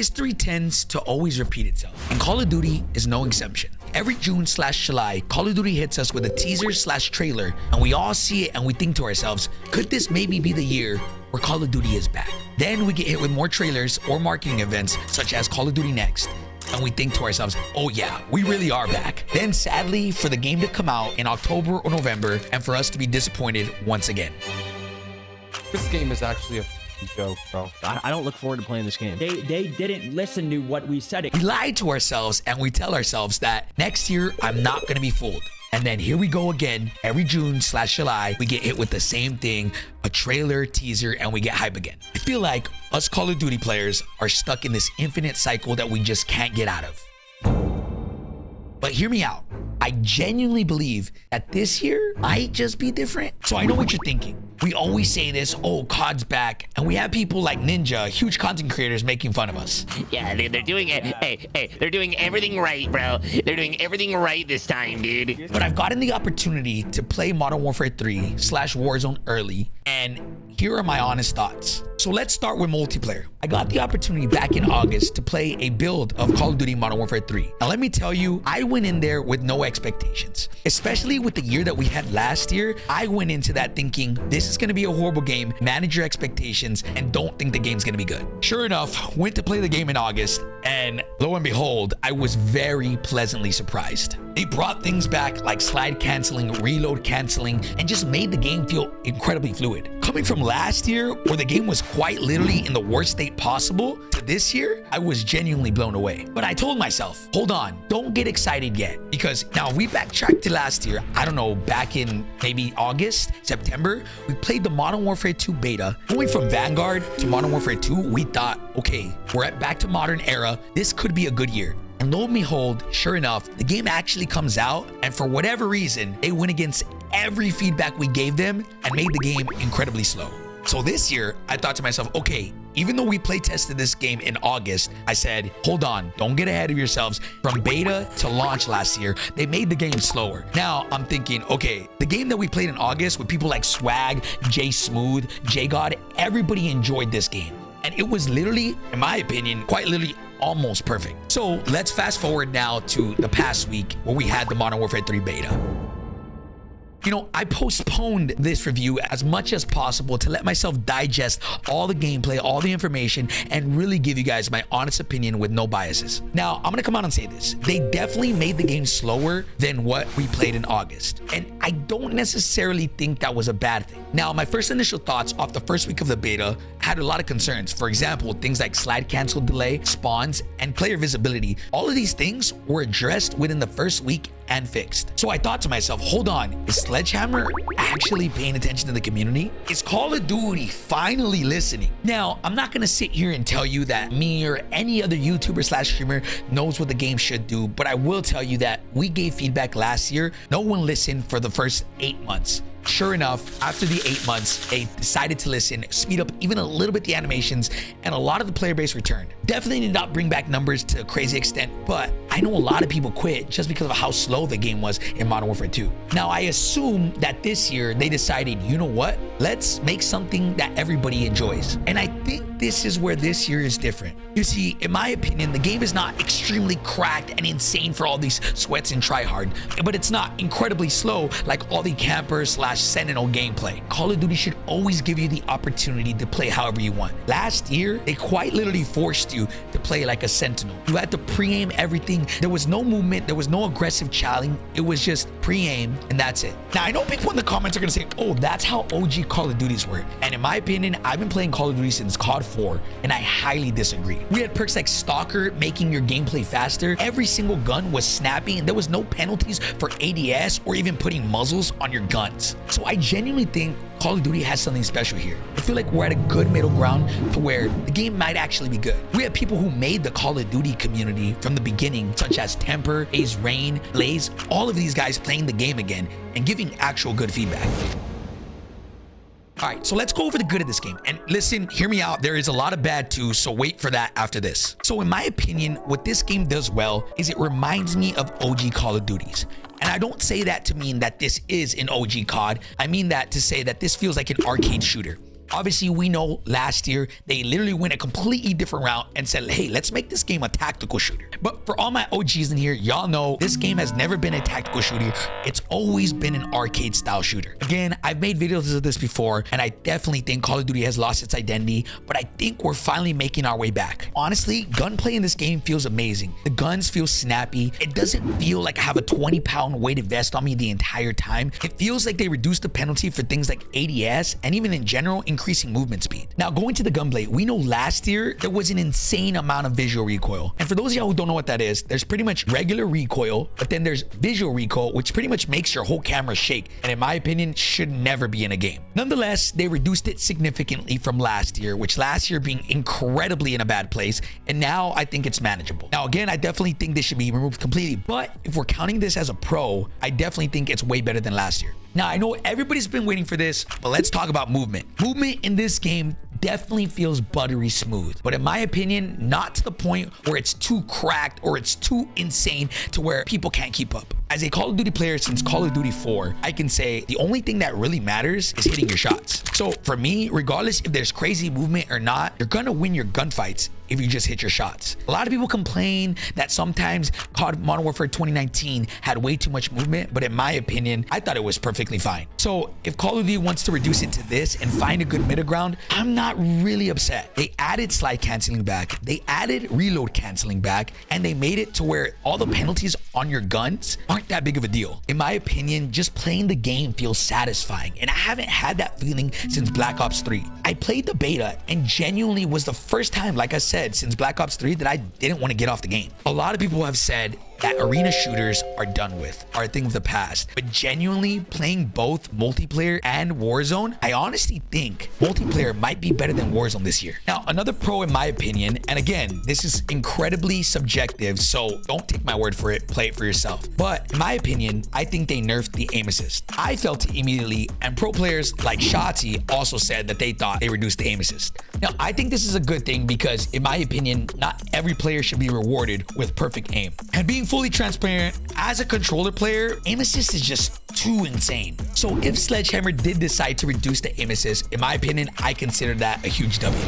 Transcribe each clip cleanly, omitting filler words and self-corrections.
history tends to always repeat itself, and Call of Duty is no exception. Every June/July, Call of Duty hits us with a teaser/trailer, and we all see it and we think to ourselves, could this maybe be the year where Call of Duty is back? Then we get hit with more trailers or marketing events such as Call of Duty Next, and we think to ourselves, oh yeah, we really are back. Then sadly, for the game to come out in October or November and for us to be disappointed once again. This game is actually a joke, bro. I don't look forward to playing this game. They didn't listen to what we said. We lie to ourselves and we tell ourselves that next year I'm not gonna be fooled. And then here we go again. Every June/July, we get hit with the same thing, a trailer, teaser, and we get hype again. I feel like us Call of Duty players are stuck in this infinite cycle that we just can't get out of. But hear me out. I genuinely believe that this year might just be different. So I know what you're thinking. We always say this, oh, COD's back. And we have people like Ninja, huge content creators, making fun of us. Yeah, they're doing it. Hey, they're doing everything right, bro. They're doing everything right this time, dude. But I've gotten the opportunity to play Modern Warfare 3/Warzone early, and here are my honest thoughts. So let's start with multiplayer. I got the opportunity back in August to play a build of Call of Duty Modern Warfare 3. Now let me tell you, I went in there with no expectations. Especially with the year that we had last year, I went into that thinking, this is gonna be a horrible game, manage your expectations, and don't think the game's gonna be good. Sure enough, went to play the game in August, and lo and behold, I was very pleasantly surprised. They brought things back like slide canceling, reload canceling, and just made the game feel incredibly fluid. Coming from last year, where the game was quite literally in the worst state possible, to this year, I was genuinely blown away. But I told myself, hold on, don't get excited yet. Because now we backtracked to last year, I don't know, back in maybe August, September, we played the Modern Warfare 2 beta. Going from Vanguard to Modern Warfare 2, we thought, okay, we're back to modern era. This could be a good year. And lo and behold, sure enough, the game actually comes out, and for whatever reason, they went against every feedback we gave them and made the game incredibly slow. So this year, I thought to myself, okay, even though we play tested this game in August, I said, hold on, don't get ahead of yourselves. From beta to launch last year, they made the game slower. Now I'm thinking, okay, the game that we played in August with people like Swag, J Smooth, J God, everybody enjoyed this game. And it was literally, in my opinion, quite literally almost perfect. So let's fast forward now to the past week where we had the Modern Warfare 3 beta. You know, I postponed this review as much as possible to let myself digest all the gameplay, all the information, and really give you guys my honest opinion with no biases. Now, I'm gonna come out and say this. They definitely made the game slower than what we played in August. And I don't necessarily think that was a bad thing. Now, my first initial thoughts off the first week of the beta had a lot of concerns. For example, things like slide cancel delay, spawns, and player visibility. All of these things were addressed within the first week and fixed. So I thought to myself, hold on, is Sledgehammer actually paying attention to the community? Is Call of Duty finally listening? Now, I'm not gonna sit here and tell you that me or any other YouTuber/streamer knows what the game should do, but I will tell you that we gave feedback last year. No one listened for the first 8 months. Sure enough, after the 8 months, they decided to listen, speed up even a little bit the animations, and a lot of the player base returned. Definitely did not bring back numbers to a crazy extent, but I know a lot of people quit just because of how slow the game was in Modern Warfare 2. Now, I assume that this year they decided, you know what? Let's make something that everybody enjoys. And I think this is where this year is different. You see, in my opinion, the game is not extremely cracked and insane for all these sweats and tryhard, but it's not incredibly slow like all the campers/Sentinel gameplay. Call of Duty should always give you the opportunity to play however you want. Last year, they quite literally forced you to play like a Sentinel. You had to pre-aim everything. There was no movement. There was no aggressive challenging. It was just pre-aim, and that's it. Now, I know people in the comments are gonna say, oh, that's how OG Call of Duties were. And in my opinion, I've been playing Call of Duty since COD 4, and I highly disagree. We had perks like Stalker, making your gameplay faster. Every single gun was snappy, and there was no penalties for ADS or even putting muzzles on your guns. So I genuinely think Call of Duty has something special here. I feel like we're at a good middle ground to where the game might actually be good. We have people who made the Call of Duty community from the beginning, such as Temper, Ace Rain, Blaze, all of these guys playing the game again and giving actual good feedback. All right, so let's go over the good of this game. And listen, hear me out. There is a lot of bad too, so wait for that after this. So in my opinion, what this game does well is it reminds me of OG Call of Duties. And I don't say that to mean that this is an OG COD. I mean that to say that this feels like an arcade shooter. Obviously, we know last year they literally went a completely different route and said, hey, let's make this game a tactical shooter. But for all my OGs in here, y'all know this game has never been a tactical shooter. It's always been an arcade style shooter. Again, I've made videos of this before, and I definitely think Call of Duty has lost its identity, but I think we're finally making our way back. Honestly, gunplay in this game feels amazing. The guns feel snappy. It doesn't feel like I have a 20-pound weighted vest on me the entire time. It feels like they reduced the penalty for things like ADS and even in general increasing movement speed. Now, going to the gunplay, we know last year there was an insane amount of visual recoil. And for those of y'all who don't know what that is, there's pretty much regular recoil, but then there's visual recoil, which pretty much makes your whole camera shake. And in my opinion, should never be in a game. Nonetheless, they reduced it significantly from last year, which last year being incredibly in a bad place. And now I think it's manageable. Now, again, I definitely think this should be removed completely. But if we're counting this as a pro, I definitely think it's way better than last year. Now, I know everybody's been waiting for this, but let's talk about movement. Movement in this game definitely feels buttery smooth, but in my opinion, not to the point where it's too cracked or it's too insane to where people can't keep up. As a Call of Duty player since Call of Duty 4, I can say the only thing that really matters is hitting your shots. So for me, regardless if there's crazy movement or not, you're gonna win your gunfights if you just hit your shots. A lot of people complain that sometimes COD Modern Warfare 2019 had way too much movement, but in my opinion, I thought it was perfectly fine. So if Call of Duty wants to reduce it to this and find a good middle ground, I'm not really upset. They added slide canceling back, they added reload canceling back, and they made it to where all the penalties on your guns aren't that big of a deal. In my opinion, just playing the game feels satisfying, and I haven't had that feeling since Black Ops 3. I played the beta and genuinely was the first time, like I said, since Black Ops 3 that I didn't want to get off the game. A lot of people have said that arena shooters are done with, are a thing of the past. But genuinely playing both multiplayer and Warzone, I honestly think multiplayer might be better than Warzone this year. Now, another pro in my opinion, and again, this is incredibly subjective, so don't take my word for it, play it for yourself. But in my opinion, I think they nerfed the aim assist. I felt it immediately, and pro players like Shotzi also said that they thought they reduced the aim assist. Now, I think this is a good thing because in my opinion, not every player should be rewarded with perfect aim. And being fully transparent, as a controller player, aim assist is just too insane. So if Sledgehammer did decide to reduce the aim assist, in my opinion, I consider that a huge W.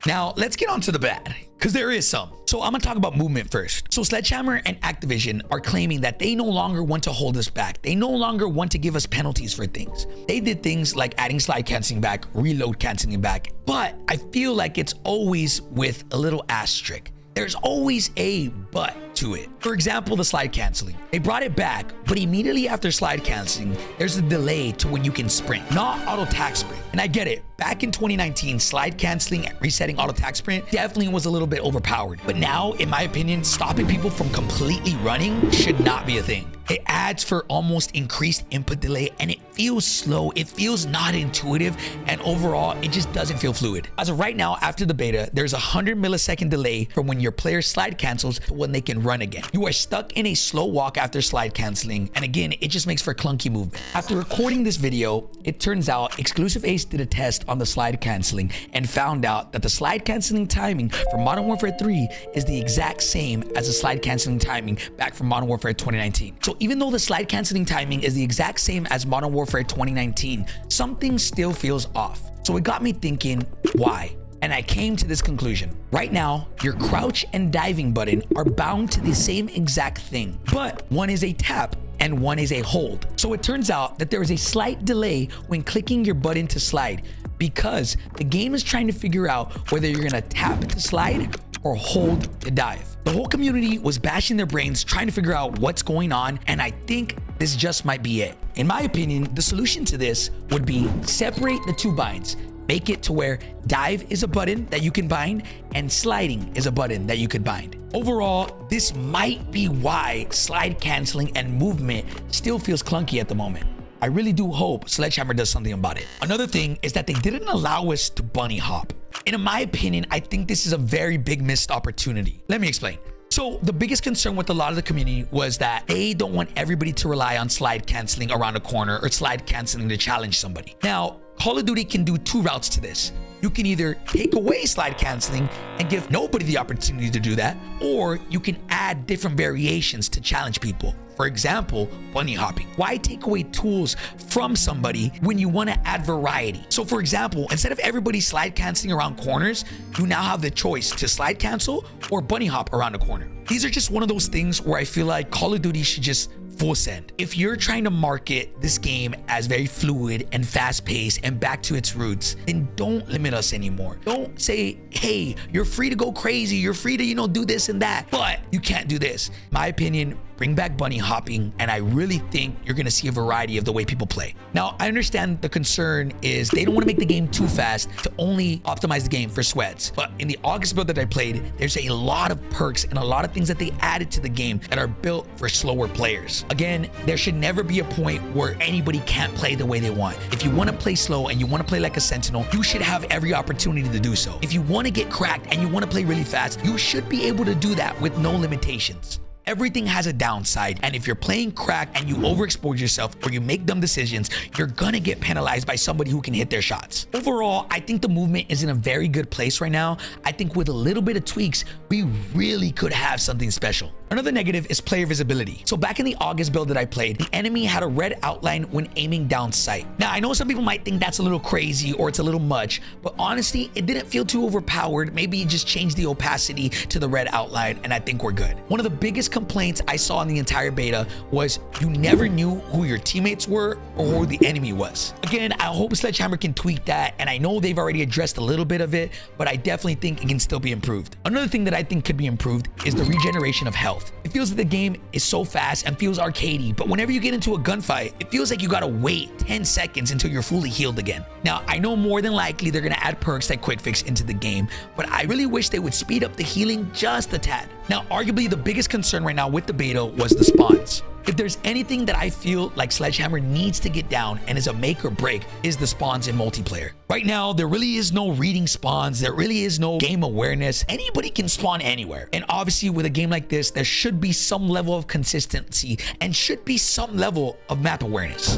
Now, let's get on to the bad, because there is some. So I'm gonna talk about movement first. So Sledgehammer and Activision are claiming that they no longer want to hold us back. They no longer want to give us penalties for things. They did things like adding slide canceling back, reload canceling back, but I feel like it's always with a little asterisk. There's always a but to it. For example, the slide canceling. They brought it back, but immediately after slide canceling, there's a delay to when you can sprint, not auto tac sprint. And I get it. Back in 2019, slide canceling and resetting auto tac sprint definitely was a little bit overpowered. But now, in my opinion, stopping people from completely running should not be a thing. It adds for almost increased input delay, and it feels slow. It feels not intuitive, and overall, it just doesn't feel fluid. As of right now, after the beta, there's a 100 millisecond delay from when your player slide cancels to when they can run again. You are stuck in a slow walk after slide canceling, and again, it just makes for clunky movement. After recording this video, it turns out Exclusive Ace did a test on the slide canceling and found out that the slide canceling timing for Modern Warfare 3 is the exact same as the slide canceling timing back from Modern Warfare 2019. So even though the slide canceling timing is the exact same as Modern Warfare 2019, something still feels off. So it got me thinking, why? And I came to this conclusion. Right now, your crouch and diving button are bound to the same exact thing, but one is a tap and one is a hold. So it turns out that there is a slight delay when clicking your button to slide because the game is trying to figure out whether you're gonna tap to slide or hold to dive. The whole community was bashing their brains trying to figure out what's going on, and I think this just might be it. In my opinion, the solution to this would be separate the two binds. Make it to where dive is a button that you can bind and sliding is a button that you could bind. Overall, this might be why slide canceling and movement still feels clunky at the moment. I really do hope Sledgehammer does something about it. Another thing is that they didn't allow us to bunny hop. And in my opinion, I think this is a very big missed opportunity. Let me explain. So the biggest concern with a lot of the community was that they don't want everybody to rely on slide canceling around a corner or slide canceling to challenge somebody. Now, Call of Duty can do two routes to this. You can either take away slide canceling and give nobody the opportunity to do that, or you can add different variations to challenge people. For example, bunny hopping. Why take away tools from somebody when you want to add variety? So for example, instead of everybody slide canceling around corners, you now have the choice to slide cancel or bunny hop around a corner. These are just one of those things where I feel like Call of Duty should just full send. If you're trying to market this game as very fluid and fast-paced and back to its roots, then don't limit us anymore. Don't say, hey, you're free to go crazy, you're free to, you know, do this and that, but you can't do this. My opinion, bring back bunny hopping, and I really think you're gonna see a variety of the way people play. Now, I understand the concern is they don't want to make the game too fast to only optimize the game for sweats, but in the August build that I played, there's a lot of perks and a lot of things that they added to the game that are built for slower players. Again, there should never be a point where anybody can't play the way they want. If you want to play slow and you want to play like a sentinel, you should have every opportunity to do so. If you want to get cracked and you want to play really fast, you should be able to do that with no limitations. Everything has a downside, and if you're playing crack and you overexpose yourself or you make dumb decisions, you're gonna get penalized by somebody who can hit their shots. Overall, I think the movement is in a very good place right now. I think with a little bit of tweaks, we really could have something special. Another negative is player visibility. So back in the August build that I played, the enemy had a red outline when aiming down sight. Now, I know some people might think that's a little crazy or it's a little much, but honestly, it didn't feel too overpowered. Maybe you just changed the opacity to the red outline, and I think we're good. One of the biggest complaints I saw in the entire beta was you never knew who your teammates were or who the enemy was. Again, I hope Sledgehammer can tweak that, and I know they've already addressed a little bit of it, but I definitely think it can still be improved. Another thing that I think could be improved is the regeneration of health. It feels that the game is so fast and feels arcadey, but whenever you get into a gunfight, it feels like you gotta wait 10 seconds until you're fully healed again. Now, I know more than likely they're gonna add perks like quick fix into the game, but I really wish they would speed up the healing just a tad. Now, arguably the biggest concern right now with the beta was the spawns. If there's anything that I feel like Sledgehammer needs to get down and is a make or break, is the spawns in multiplayer. Right now, there really is no reading spawns. There really is no game awareness. Anybody can spawn anywhere. And obviously with a game like this, there should be some level of consistency and should be some level of map awareness.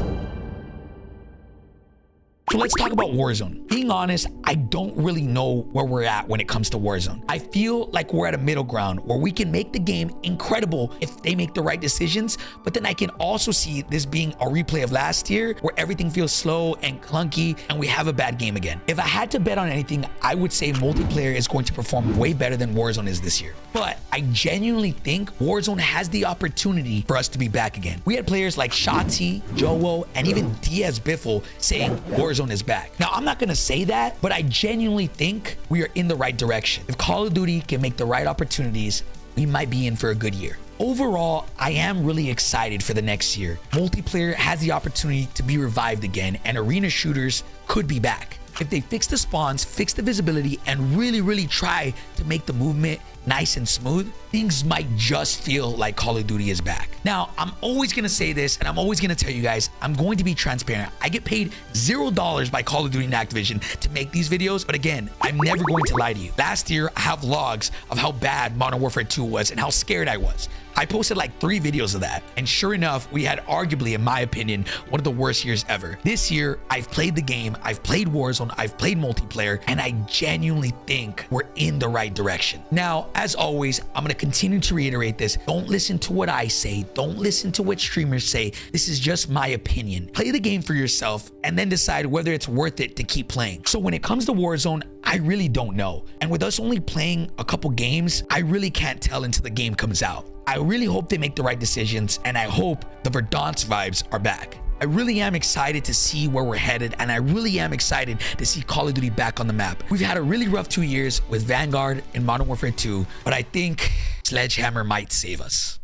So let's talk about Warzone. Being honest, I don't really know where we're at when it comes to Warzone. I feel like we're at a middle ground where we can make the game incredible if they make the right decisions, but then I can also see this being a replay of last year where everything feels slow and clunky and we have a bad game again. If I had to bet on anything, I would say multiplayer is going to perform way better than Warzone is this year. But I genuinely think Warzone has the opportunity for us to be back again. We had players like Shotzi, Jowo, and even Diaz Biffle saying Warzone is back. Now, I'm not gonna say that, but I genuinely think we are in the right direction. If Call of Duty can make the right opportunities, we might be in for a good year. Overall, I am really excited for the next year. Multiplayer has the opportunity to be revived again, and arena shooters could be back. If they fix the spawns, fix the visibility, and really try to make the movement nice and smooth, things might just feel like Call of Duty is back. Now, I'm always gonna say this, and I'm always gonna tell you guys, I'm going to be transparent. I get paid $0 by Call of Duty and Activision to make these videos, but again, I'm never going to lie to you. Last year, I have vlogs of how bad Modern Warfare 2 was and how scared I was. I posted like 3 videos of that, and sure enough, we had arguably, in my opinion, one of the worst years ever. This year, I've played the game, I've played Warzone, I've played multiplayer, and I genuinely think we're in the right direction. Now, as always, I'm gonna continue to reiterate this. Don't listen to what I say. Don't listen to what streamers say. This is just my opinion. Play the game for yourself and then decide whether it's worth it to keep playing. So when it comes to Warzone, I really don't know. And with us only playing a couple games, I really can't tell until the game comes out. I really hope they make the right decisions, and I hope the Verdansk vibes are back. I really am excited to see where we're headed, and I really am excited to see Call of Duty back on the map. We've had a really rough 2 years with Vanguard and Modern Warfare 2, but I think Sledgehammer might save us.